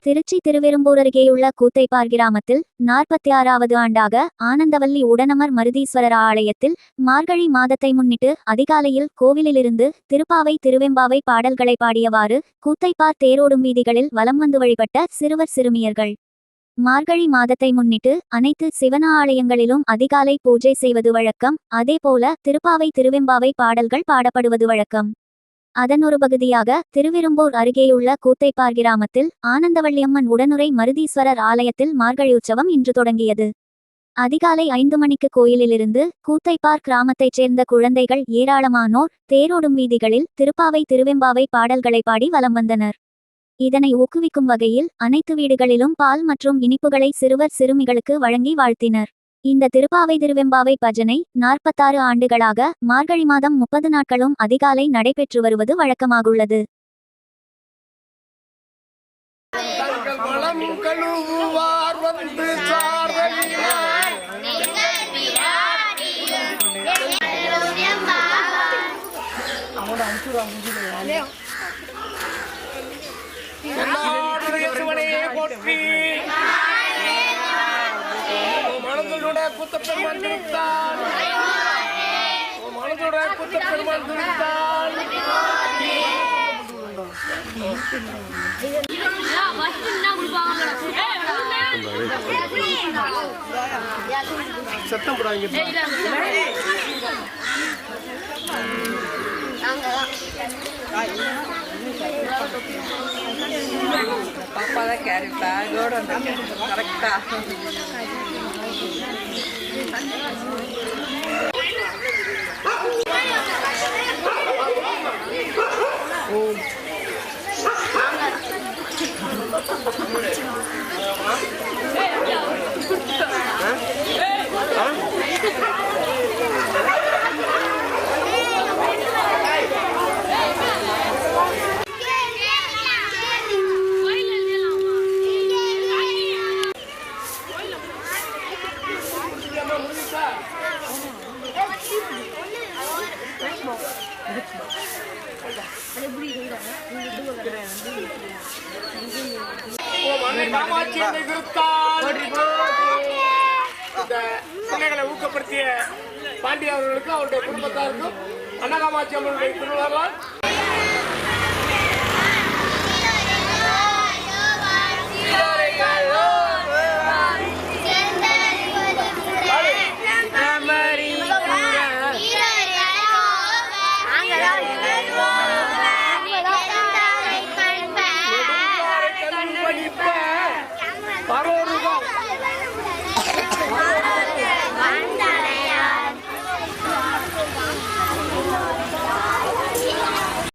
திருச்சி திருவெரும்பூர் அருகேயுள்ள கூத்தைப்பார் கிராமத்தில் 46வது ஆண்டாக ஆனந்தவல்லி உடனமர் மருதீஸ்வரர் ஆலயத்தில் மார்கழி மாதத்தை முன்னிட்டு அதிகாலையில் கோவிலிலிருந்து திருப்பாவை திருவெம்பாவை பாடல்களை பாடியவாறு கூத்தைப்பார் தேரோடும் வீதிகளில் வலம் வந்து வழிபட்ட சிறுவர் சிறுமியர்கள். மார்கழி மாதத்தை முன்னிட்டு அனைத்து சிவன ஆலயங்களிலும் அதிகாலை பூஜை செய்வது வழக்கம். அதேபோல திருப்பாவை திருவெம்பாவை பாடல்கள் பாடப்படுவது வழக்கம். அதன் ஒரு பகுதியாக திருவெரும்பூர் அருகேயுள்ள கூத்தைப்பார் கிராமத்தில் ஆனந்தவள்ளியம்மன் உடனுறை மருதீஸ்வரர் ஆலயத்தில் மார்கழி உற்சவம் இன்று தொடங்கியது. அதிகாலை 5 மணிக்கு கோயிலிலிருந்து கூத்தைப்பார் கிராமத்தைச் சேர்ந்த குழந்தைகள் ஏராளமானோர் தேரோடும் வீதிகளில் திருப்பாவை திருவெம்பாவை பாடல்களை பாடி வலம் வந்தனர். இதனை ஊக்குவிக்கும் வகையில் அனைத்து வீடுகளிலும் பால் மற்றும் இனிப்புகளை சிறுவர் சிறுமிகளுக்கு வழங்கி வாழ்த்தினர். இந்த திருப்பாவை திருவெம்பாவை பஜனை 46 ஆண்டுகளாக மார்கழி மாதம் 30 நாட்களும் அதிகாலை நடைபெற்று வருவது வழக்கமாகுள்ளது. குத்தப்பெருமான் திருத்தான் மனதுடைய குத்தப்பெருமான் திருத்தான் சத்தம் போடாங்க. பாப்பா தான் கேரி பேக்கோட கரெக்டா பிள்ளைகளை ஊக்கப்படுத்திய பாண்டிய அவர்களுக்கும் அவருடைய குடும்பத்தாருக்கும் அன்னகாமாட்சி அம்மனுடைய திருவிழாவால்